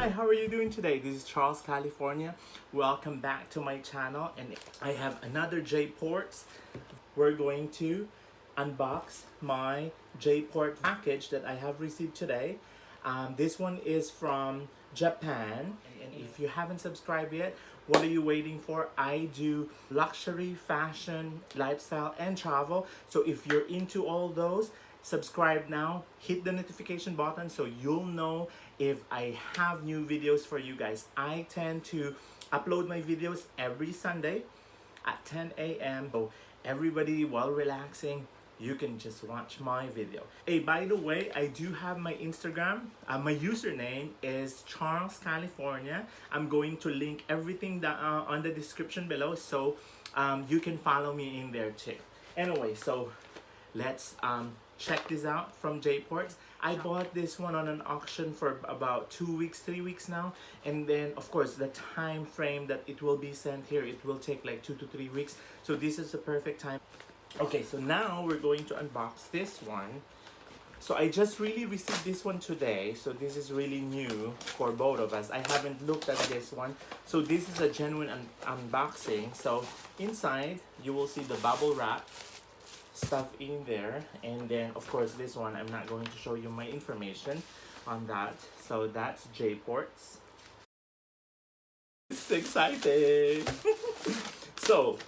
Hi, how are you doing today? This is Charles, California. Welcome back to my channel, and I have another jports. We're going to unbox my jport package that I have received today. This one is from Japan, and if you haven't subscribed yet, what are you waiting for? I do luxury, fashion, lifestyle, and travel. So if you're into all those, subscribe now, hit the notification button so you'll know if I have new videos for you guys. I tend to upload my videos every Sunday at 10 a.m. So everybody, while relaxing, you can just watch my video. Hey, by the way, I do have my Instagram. My username is Charles California. I'm going to link everything that, on the description below, so you can follow me in there too. Anyway, so let's check this out from jports. I bought this one on an auction for about 2 weeks, 3 weeks now, and then of course the time frame that it will be sent here, it will take like 2 to 3 weeks, so this is the perfect time. Okay, so now we're going to unbox this one. So I just really received this one today, so this is really new for both of us. I haven't looked at this one, so this is a genuine unboxing. So inside you will see the bubble wrap stuff in there, and then of course this one I'm not going to show you my information on that. So that's jports. It's exciting. So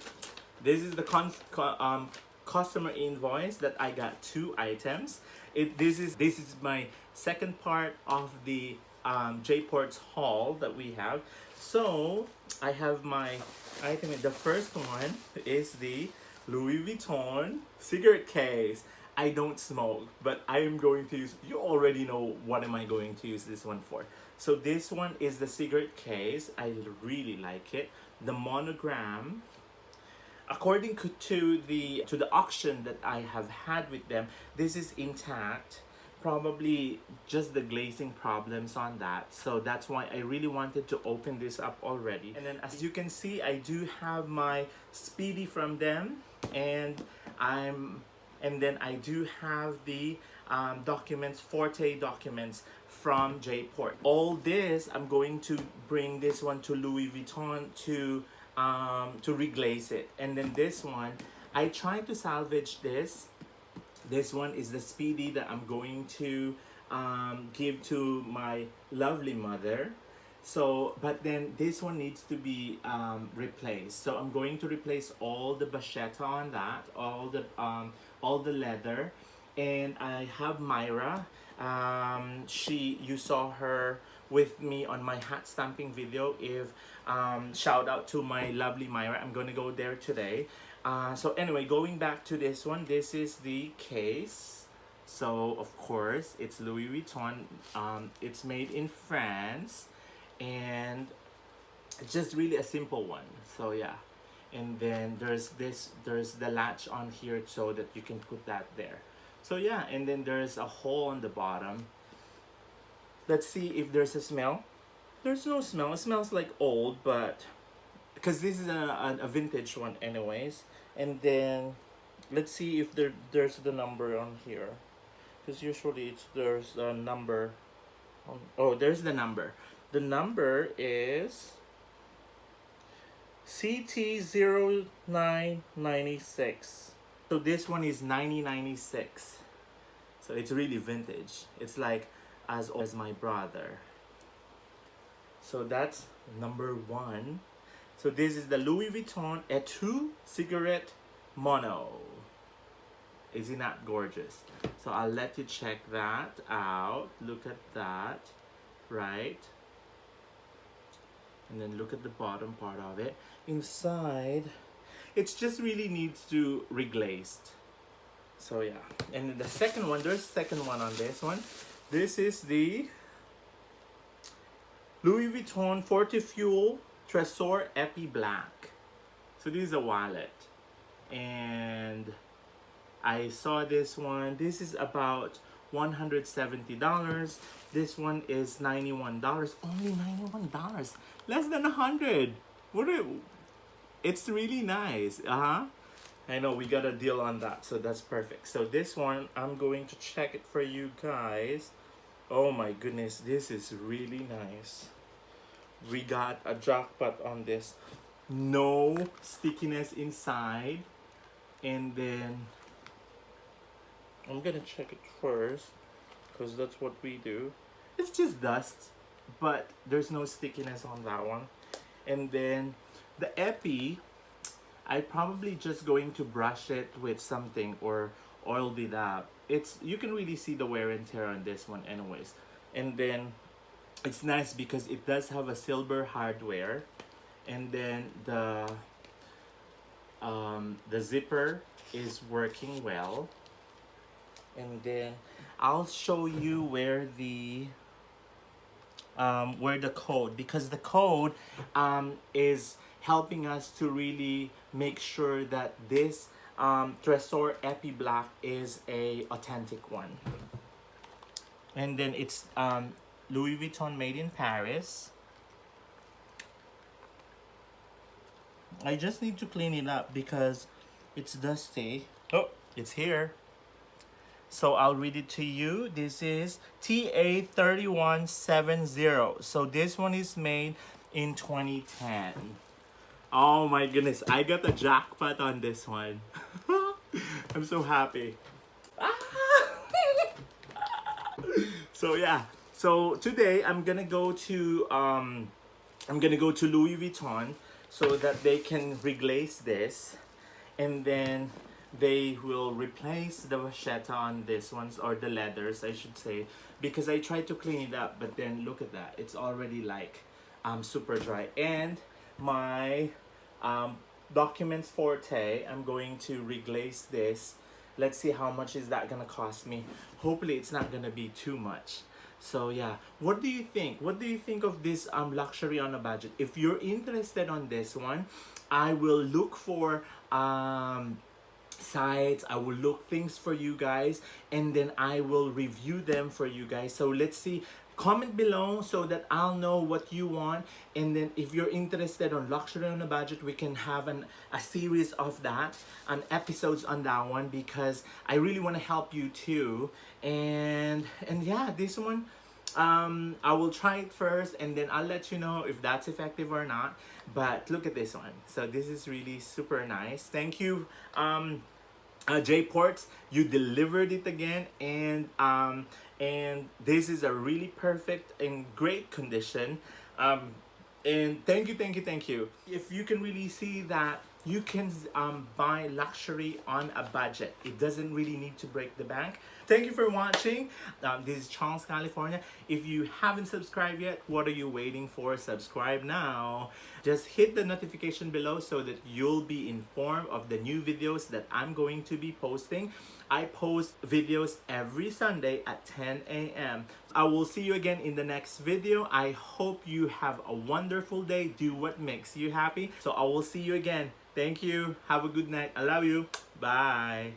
this is the customer invoice that I got 2 items. This is my second part of the jports haul that we have. So I have my item. The first one is the Louis Vuitton cigarette case. I don't smoke, but I am going to use, you already know what am I going to use this one for. So this one is the cigarette case. I really like it. The monogram, according to the auction that I have had with them, this is intact. Probably just the glazing problems on that, so that's why I really wanted to open this up already. And then as you can see, I do have my Speedy from them, and then I do have the documents, Forte documents from jport. All this, I'm going to bring this one to Louis Vuitton to reglaze it. And then this one, I tried to salvage this. This one is the Speedy that I'm going to give to my lovely mother. So, but then this one needs to be replaced. So I'm going to replace all the bachetta on that, all the leather. And I have Myra. You saw her with me on my hat stamping video. If shout out to my lovely Myra. I'm gonna go there today. So anyway, going back to this one, this is the case. So of course it's Louis Vuitton. It's made in France, and it's just really a simple one. So yeah, and then there's the latch on here so that you can put that there. So yeah, and then there's a hole on the bottom. Let's see if there's a smell. There's no smell. It smells like old, but because this is a vintage one anyways. And then let's see if there's the number on here, because usually there's a number on, oh, there's the number. The number is CT0996. So this one is 9096. So it's really vintage. It's like as old as my brother. So that's number 1. So this is the Louis Vuitton Etude Cigarette Mono. Is it not gorgeous? So I'll let you check that out. Look at that, right? And then look at the bottom part of it. Inside, it just really needs to reglazed. So yeah. And then the second one, there's a second one on this one. This is the Louis Vuitton Forte Fuel Tresor Epi Black. So this is a wallet, and I saw this one. This is about $170. This one is $91. Only $91, less than 100. It's really nice. I know we got a deal on that, so that's perfect. So this one, I'm going to check it for you guys. Oh my goodness, this is really nice. We got a jackpot on this. No stickiness inside. And then I'm gonna check it first because that's what we do. It's just dust, but there's no stickiness on that one. And then the epi, I probably just going to brush it with something or oiled it up. It's, you can really see the wear and tear on this one anyways. And then it's nice because it does have a silver hardware, and then the zipper is working well. And then I'll show you where the code, because the code is helping us to really make sure that this Tresor Epi Black is a authentic one. And then it's Louis Vuitton made in Paris. I just need to clean it up because it's dusty. Oh, it's here. So I'll read it to you. This is TA3170. So this one is made in 2010. Oh my goodness, I got a jackpot on this one. I'm so happy. So yeah, so today I'm gonna go to Louis Vuitton so that they can reglaze this, and then they will replace the vachetta on this ones, or the leathers I should say, because I tried to clean it up, but then look at that, it's already like super dry. And my Documents Forte, I'm going to reglaze this. Let's see how much is that gonna cost me. Hopefully it's not gonna be too much. So yeah, what do you think? What do you think of this luxury on a budget? If you're interested on this one, I will look for sites, I will look things for you guys, and then I will review them for you guys. So let's see, comment below so that I'll know what you want, and then if you're interested on luxury on a budget, we can have a series of that, and episodes on that one, because I really want to help you too. And yeah, this one I will try it first, and then I'll let you know if that's effective or not. But look at this one. So this is really super nice. Thank you, jports. You delivered it again, and this is a really perfect and great condition. And thank you. If you can really see that you can buy luxury on a budget, it doesn't really need to break the bank. Thank you for watching. This is Charles, California. If you haven't subscribed yet, what are you waiting for? Subscribe now. Just hit the notification below so that you'll be informed of the new videos that I'm going to be posting. I post videos every Sunday at 10 a.m. I will see you again in the next video. I hope you have a wonderful day. Do what makes you happy. So I will see you again. Thank you. Have a good night. I love you. Bye.